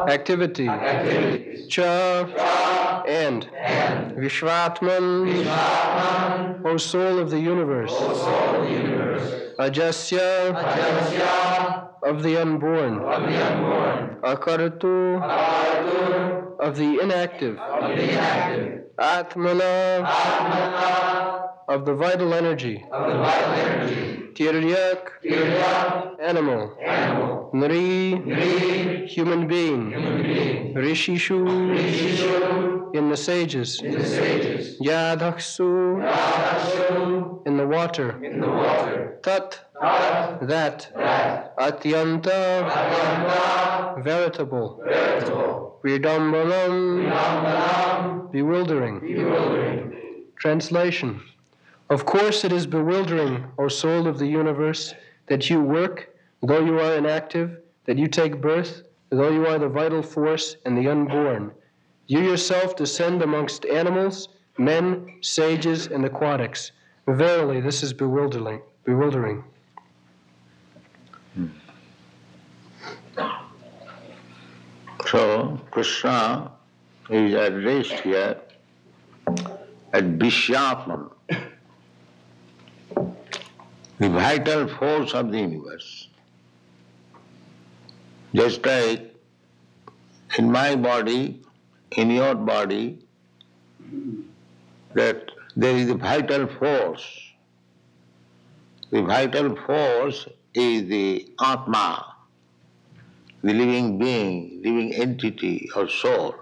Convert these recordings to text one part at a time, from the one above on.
activity, cha, and Vishvatman, O soul of the universe, Ajasya, of the unborn, Akaratu, of the inactive, Atmana, of the vital energy, Tiryak, animal, Nri, human being, Rishishu, in the sages, Yadaksu, in the water, Tat, that, Atyanta, veritable, Vidambanam, bewildering. Translation. Of course it is bewildering, O soul of the universe, that you work, though you are inactive, that you take birth, though you are the vital force and the unborn. You yourself descend amongst animals, men, sages, and aquatics. Verily, this is bewildering. So, Krishna is addressed here as Vishyatman, the vital force of the universe. Just like in my body, in your body, that there is a vital force. The vital force is the Atma, the living being, living entity or soul.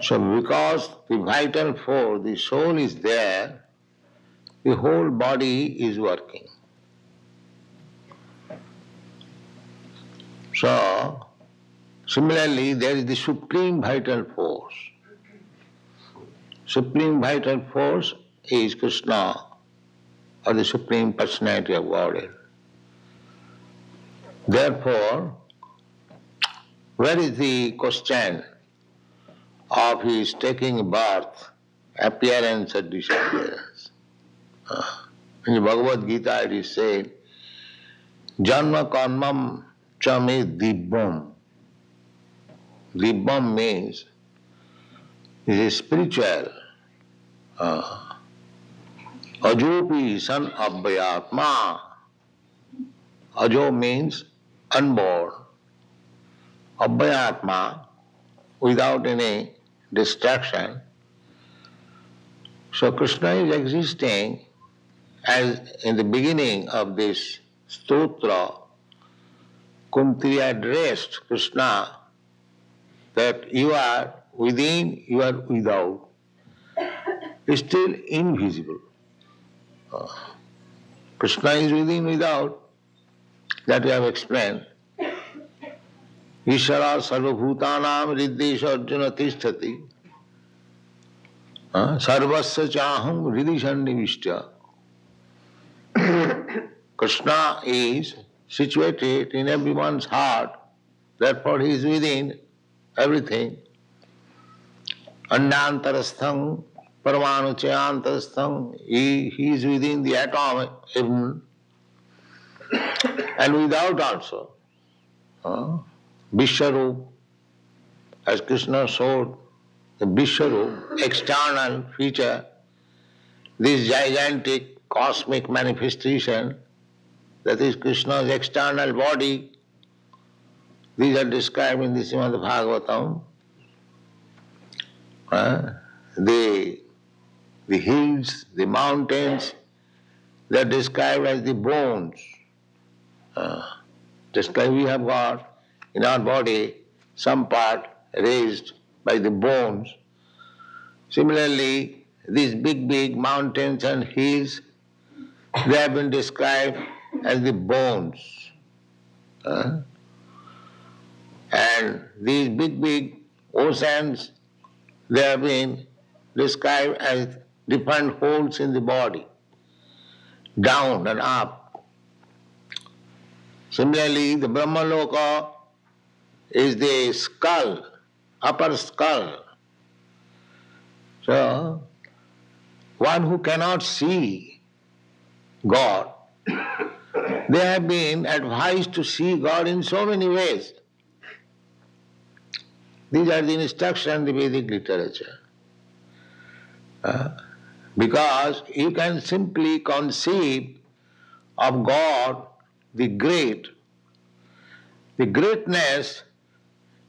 So because the vital force, the soul is there, the whole body is working. So, similarly, there is the supreme vital force. Supreme vital force is Krishna, or the Supreme Personality of Godhead. Therefore, where is the question of his taking birth, appearance or disappearance? In the Bhagavad Gita it is said, Janma karmam chame dibbam. Dibbam means it is spiritual. Ajopi san abhyatma. Ajo means unborn. Abhyatma, without any distraction. So Krishna is existing as in the beginning of this stotra, Kunti addressed Krishna that you are within, you are without. Still invisible. Krishna is within, without. That we have explained. Ishara sarvabhutanam riddesha arjuna tisthati. Sarvasya chaham hridisannivishya. Krishna is situated in everyone's heart, therefore he is within everything. Anyantarastham, paramanuchayantarastham, he is within the atom even, and without also. Vishwarup, as Krishna showed, the Vishwarup, external feature, this gigantic cosmic manifestation, that is Krishna's external body, these are described in the Srimad Bhagavatam. The hills, the mountains, they are described as the bones. Just like we have got in our body some part raised by the bones. Similarly, these big mountains and hills, they have been described as the bones. And these big oceans, they have been described as different holes in the body, down and up. Similarly, the Brahmaloka is the skull, upper skull. So, one who cannot see God, they have been advised to see God in so many ways. These are the instructions in the Vedic literature. Because you can simply conceive of God, the great, the greatness,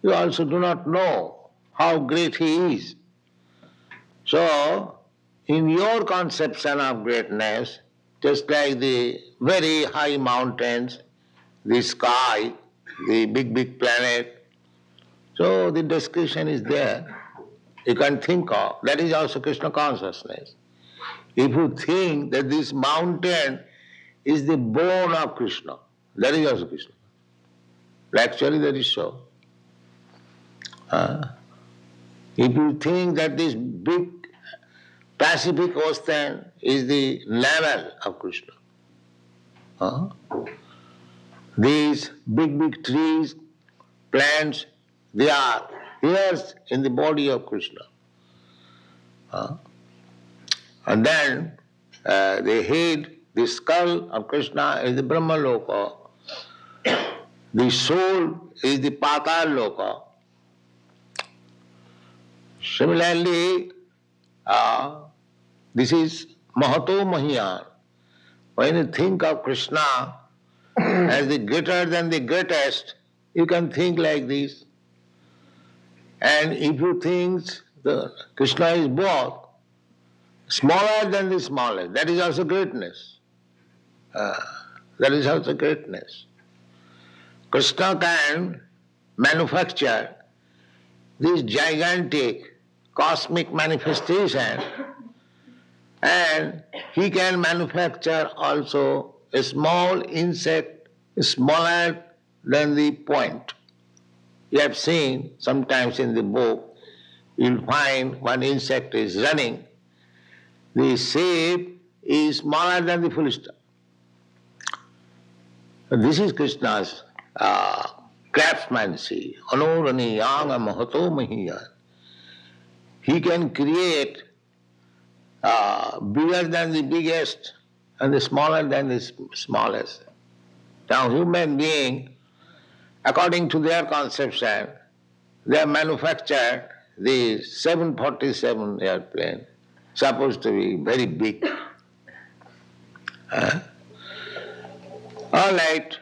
you also do not know how great He is. So, in your conception of greatness, just like the very high mountains, the sky, the big planet, so the description is there. You can think of, that is also Krishna consciousness. If you think that this mountain is the bone of Krishna, that is also Krishna. Actually that is so. If you think that this big Pacific Ocean is the navel of Krishna, these big trees, plants, they are hairs in the body of Krishna. And then the head, the skull of Krishna is the Brahma Loka. The soul is the Patal Loka. Similarly, this is Mahato Mahiyan. When you think of Krishna as the greater than the greatest, you can think like this. And if you think the Krishna is both, smaller than the smallest, that is also greatness. That is also greatness. Krishna can manufacture this gigantic cosmic manifestation, and He can manufacture also a small insect smaller than the point. You have seen sometimes in the book, you'll find one insect is running, the shape is smaller than the full stop. This is Krishna's craftsmanship. Anurani yanga mahato mahiya. He can create bigger than the biggest and the smaller than the smallest. Now human being, according to their conception, they have manufactured the 747 airplane, supposed to be very big. All right,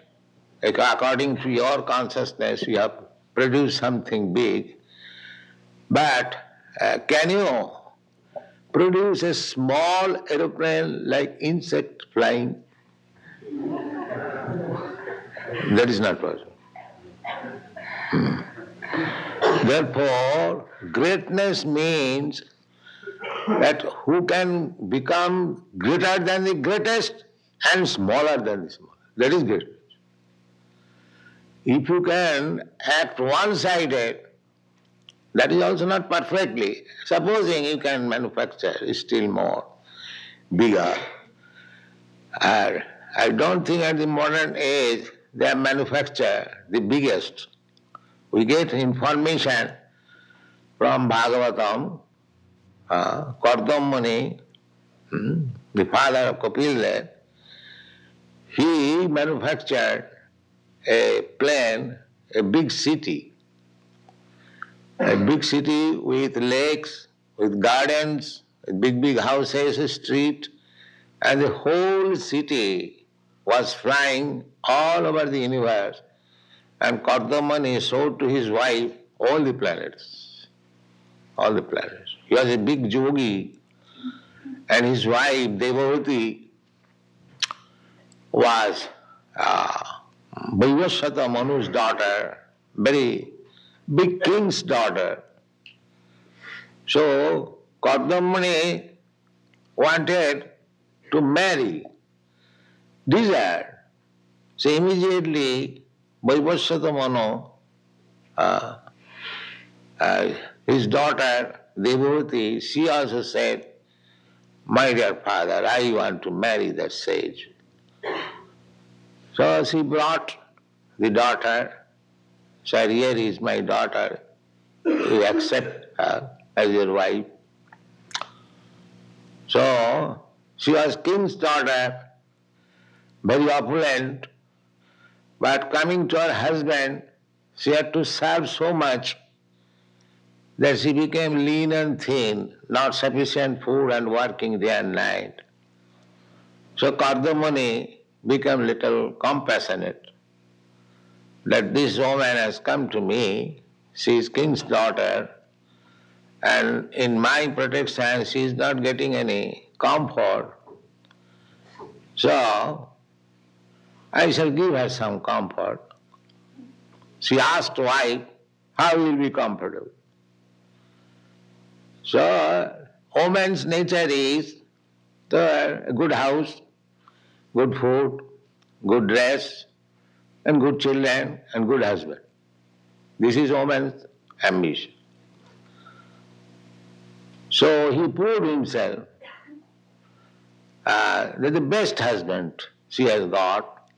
according to your consciousness, you have produced something big, but can you produce a small aeroplane like insect flying? That is not possible. Therefore, greatness means that who can become greater than the greatest and smaller than the smallest. That is greatness. If you can act one-sided, that is also not perfectly. Supposing you can manufacture still more, bigger. I don't think at the modern age they have manufactured the biggest. We get information from Bhagavatam, Kardam Muni, the father of Kapildev, he manufactured a plane, a big city with lakes, with gardens, with big houses, street, and the whole city was flying all over the universe. And Kardamani showed to his wife all the planets. All the planets. He was a big yogi, and his wife, Devavati, was Vaivasvata Manu's daughter, very big king's daughter. So Kardamani wanted to marry, desired. So immediately Vaivasvata Manu, his daughter Devavati, she also said, "My dear father, I want to marry that sage." So she brought the daughter, said, "Here is my daughter, you accept her as your wife." So she was king's daughter, very opulent, but coming to her husband, she had to serve so much that she became lean and thin, not sufficient food and working day and night. So Kardamani became little compassionate that this woman has come to me, she is king's daughter, and in my protection she is not getting any comfort. So I shall give her some comfort. She asked wife, how will be comfortable? So woman's nature is a good house, good food, good dress, and good children, and good husband. This is woman's ambition. So he proved himself that the best husband she has got.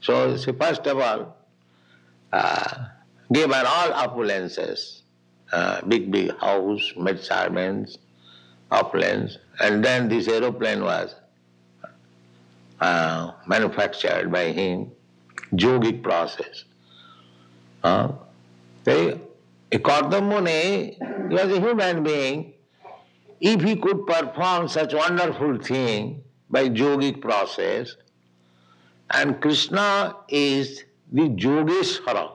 So she first of all gave her all opulences, big house, maid servants, opulence, and then this aeroplane was manufactured by him, yogic process. A Kardamuni, he was a human being. If he could perform such wonderful thing by yogic process, and Krishna is the Yogeshwara,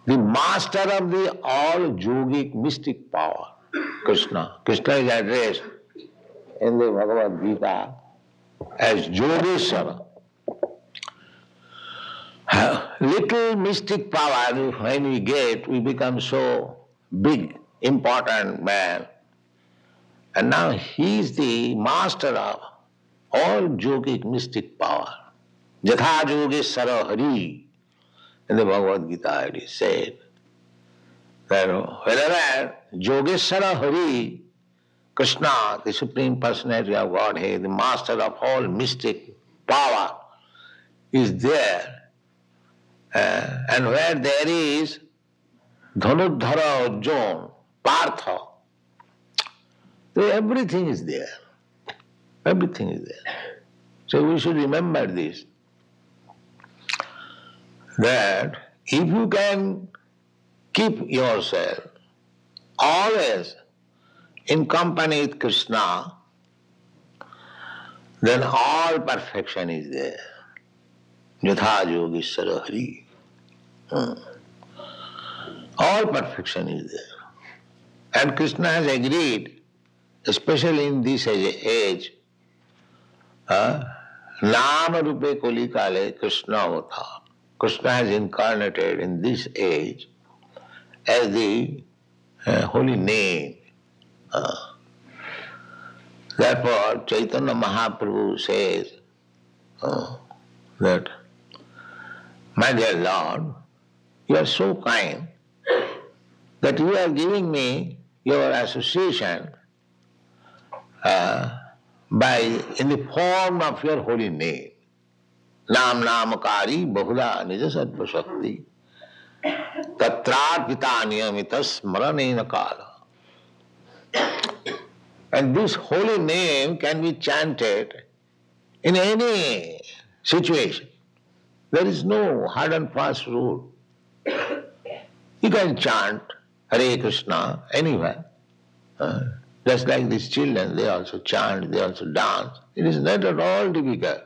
the master of the all yogic mystic power, Krishna. Krishna is addressed in the Bhagavad Gita as Yogeshwara. Little mystic power, when we get, we become so big, important man. And now he is the master of all yogic mystic power. Jatha Yogeshwara Hari. In the Bhagavad Gita it is said that wherever Yogeshwara Hari, Krishna, the Supreme Personality of Godhead, the master of all mystic power, is there, and where there is Dhanudhara Arjuna, Partha, so everything is there. Everything is there. So we should remember this, that if you can keep yourself always in company with Krishna, then all perfection is there. Yatha Yogeshwara Hari. All perfection is there. And Krishna has agreed, especially in this age, Nama Rupe Koli Kale Krishna Avata. Krishna has incarnated in this age as the holy name. Therefore, Chaitanya Mahaprabhu says that, my dear Lord, you are so kind that you are giving me your association in the form of your holy name. Nam namakari bahula nija sattva shakti tatrarpita niyamita smaranena kala. And this holy name can be chanted in any situation. There is no hard and fast rule. You can chant Hare Krishna anywhere. Just like these children, they also chant, they also dance. It is not at all difficult.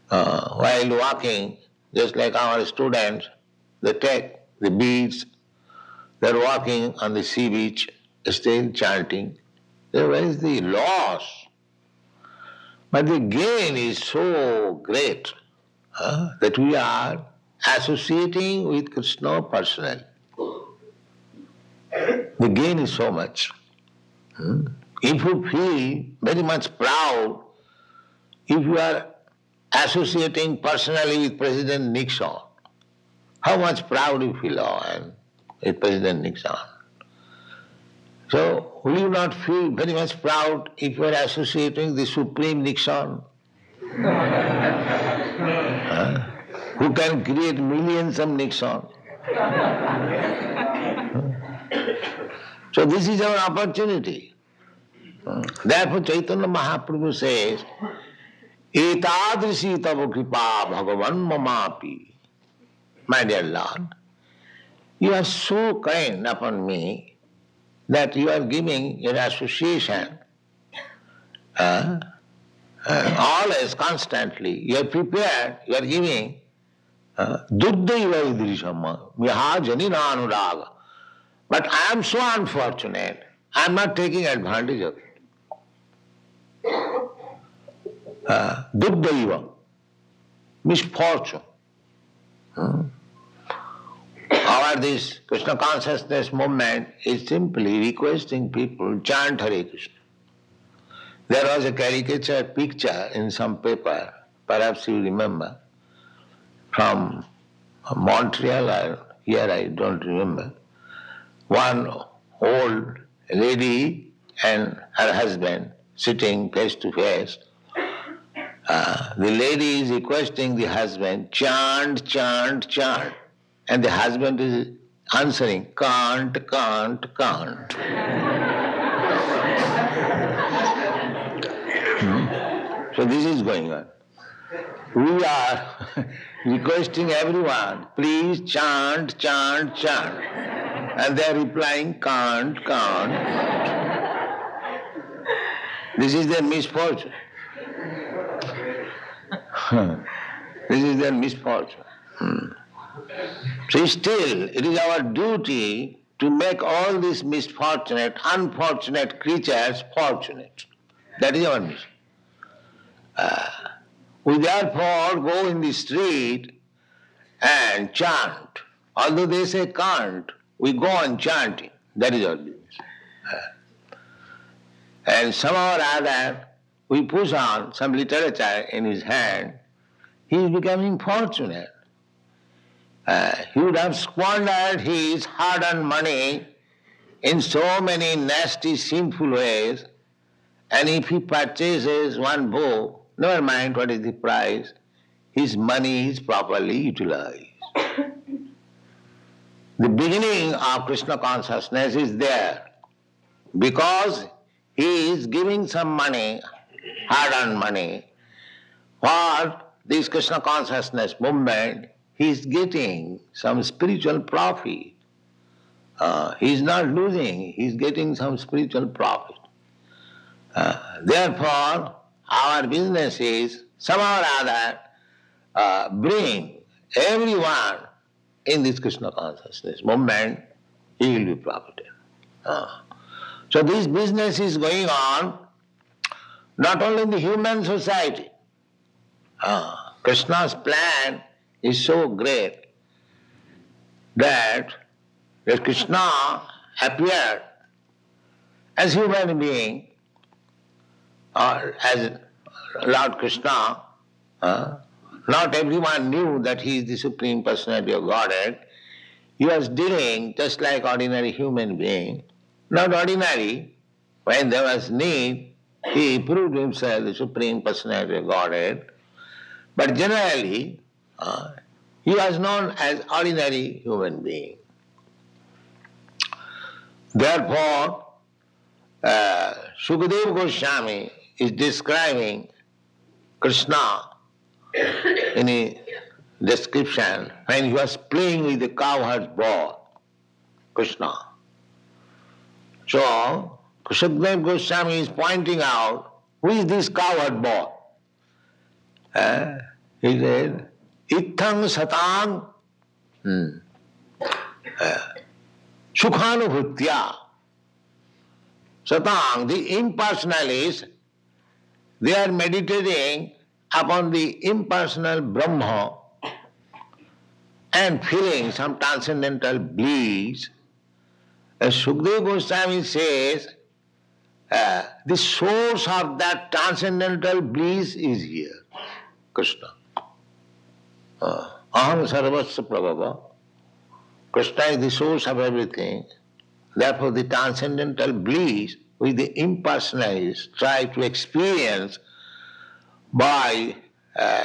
While walking, just like our students, they take the beads, they are walking on the sea beach, still chanting. Where is the loss? But the gain is so great that we are associating with Krishna personally. The gain is so much. If you feel very much proud, if you are associating personally with President Nixon, how much proud you feel with President Nixon? So, will you not feel very much proud if you are associating the Supreme Nixon? Who can create millions of Nixon? So this is our opportunity. Therefore Chaitanya Mahaprabhu says, Etadrisi tava kripa bhagavan mamapi. My dear Lord, You are so kind upon me that you are giving your association always, constantly. You are prepared, you are giving Duddhaiva idrishamma, vihajani anuraga. But I am so unfortunate, I am not taking advantage of it. Duddhaiva, misfortune. Our this Krishna consciousness movement is simply requesting people chant Hare Krishna. There was a caricature picture in some paper, perhaps you remember, from Montreal or here, I don't remember. One old lady and her husband sitting face to face. The lady is requesting the husband, chant, chant, chant. And the husband is answering, can't, can't, can't. So this is going on. We are requesting everyone, please chant, chant, chant. And they are replying, can't, can't. This is their misfortune. This is their misfortune. So still, it is our duty to make all these misfortunate, unfortunate creatures fortunate. That is our mission. We therefore go in the street and chant. Although they say can't, we go on chanting. That is our business. And somehow or other, we push on some literature in his hand. He is becoming fortunate. He would have squandered his hard-earned money in so many nasty, sinful ways, and if he purchases one book, never mind what is the price, his money is properly utilized. The beginning of Krishna consciousness is there because he is giving some money, hard-earned money, for this Krishna consciousness movement. He is getting some spiritual profit. He is not losing, he is getting some spiritual profit. Therefore, our business is somehow or other bring everyone in this Krishna consciousness movement, he will be profited. So this business is going on not only in the human society. Krishna's plan is so great that Krishna appeared as human being or as Lord Krishna. Not everyone knew that he is the Supreme Personality of Godhead. He was dealing just like ordinary human being. Not ordinary, when there was need, he proved himself the Supreme Personality of Godhead. But generally, he was known as ordinary human being. Therefore, Sukadeva Goswami is describing Krishna in a description when he was playing with the cowherd's ball, Krishna. So, Sukadeva Goswami is pointing out, who is this cowherd ball? He said, Ithang satang sukhanubhutya. Satang, the impersonalists, they are meditating upon the impersonal Brahma and feeling some transcendental bliss. As Sukadeva Goswami says, the source of that transcendental bliss is here, Krishna. Aham sarvasya prabhava. Krishna is the source of everything. Therefore the transcendental bliss which the impersonalists try to experience by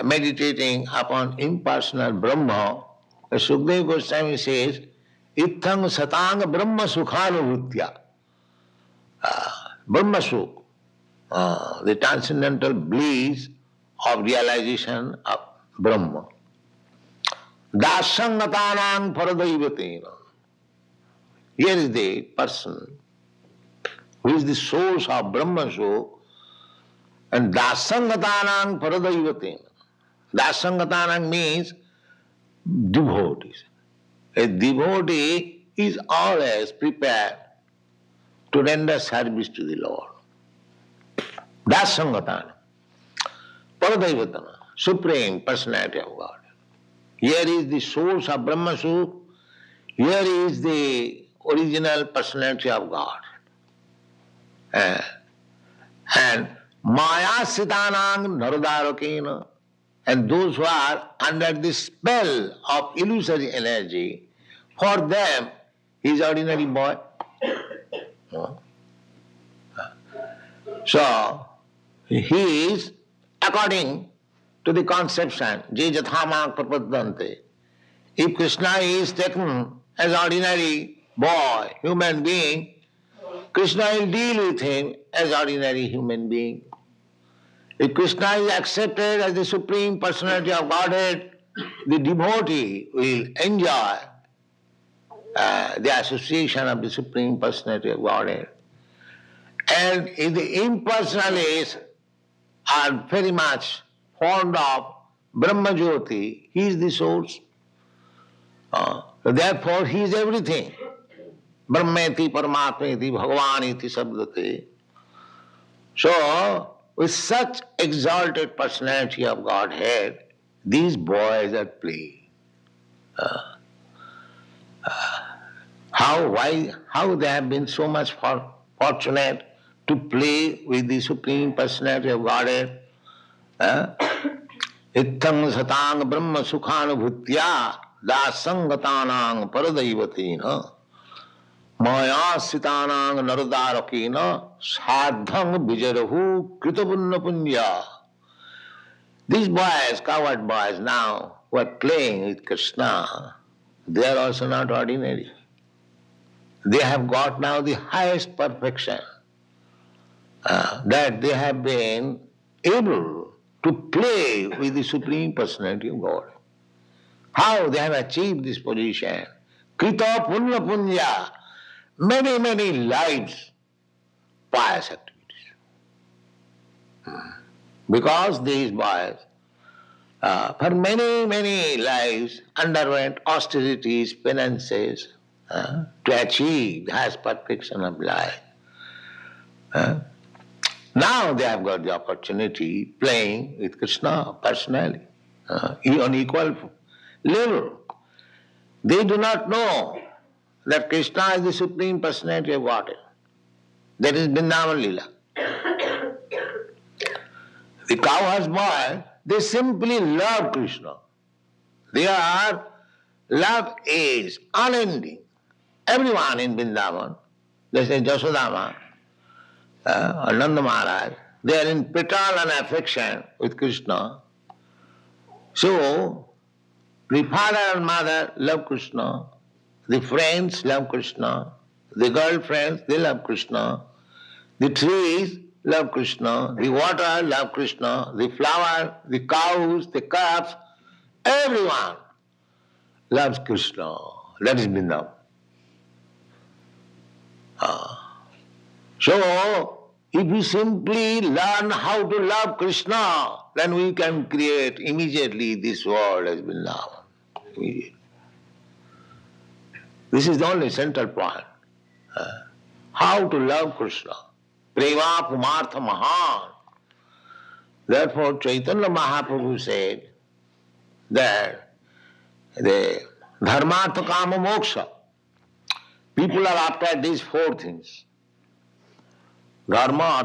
meditating upon impersonal Brahma, Sukadeva Goswami says, Ithang satang brahma sukhanubhutya. Brahma sukh, the transcendental bliss of realization of Brahma. Dasangatanang paradaivatena. Here is the person who is the source of Brahma Suk and Dasangatanang Paradaivatin. Dasangatanang means devotees. A devotee is always prepared to render service to the Lord. Dasangatana, Paradaivatana, Supreme Personality of God. Here is the source of Brahma Suk. Here is the original personality of God. And Maya Sitanang Narodarakena, and those who are under the spell of illusory energy, for them he is ordinary boy. So he is according to the conception, Je Jathama Prapadante. If Krishna is taken as ordinary boy, human being, Krishna will deal with him as ordinary human being. If Krishna is accepted as the Supreme Personality of Godhead, the devotee will enjoy the association of the Supreme Personality of Godhead. And if the impersonalists are very much fond of Brahma Jyoti, he is the source. Therefore, he is everything. Brahmeti, Paramatmeti, Bhagavaniti, Sabdate. So, with such exalted personality of Godhead, these boys are playing. How they have been so much fortunate to play with the Supreme Personality of Godhead. Ittang satang brahma sukhanubhutya dasangatanang paradaivatina maya sitanang naradarakena sadhang vijarahu kritapunna punya. These boys, coward boys now, who are playing with Krishna, they are also not ordinary. They have got now the highest perfection, that they have been able to play with the Supreme Personality of God. How they have achieved this position? Krita punya punya, many, many lives, pious activities. Because these boys, for many, many lives, underwent austerities, penances, to achieve the highest perfection of life. Now they have got the opportunity playing with Krishna personally, on equal level. They do not know that Krishna is the Supreme Personality of Godhead. That is Vrindavan Lila. The cowherd's boy, they simply love Krishna. Their love is unending. Everyone in Vrindavan, they say Jasodama, Nanda Maharaj, they are in paternal affection with Krishna. So, the father and mother love Krishna, the friends love Krishna, the girlfriends, they love Krishna, the trees love Krishna, the water love Krishna, the flower, the cows, the calves, everyone loves Krishna. That is Vrindavan. So, if we simply learn how to love Krishna, then we can create immediately this world as Vrindavan. Immediately. This is the only central point. How to love Krishna. Prema Pumartha Mahan. Therefore, Chaitanya Mahaprabhu said that the Dharmartha Kama Moksha, people are after these four things. Dharma,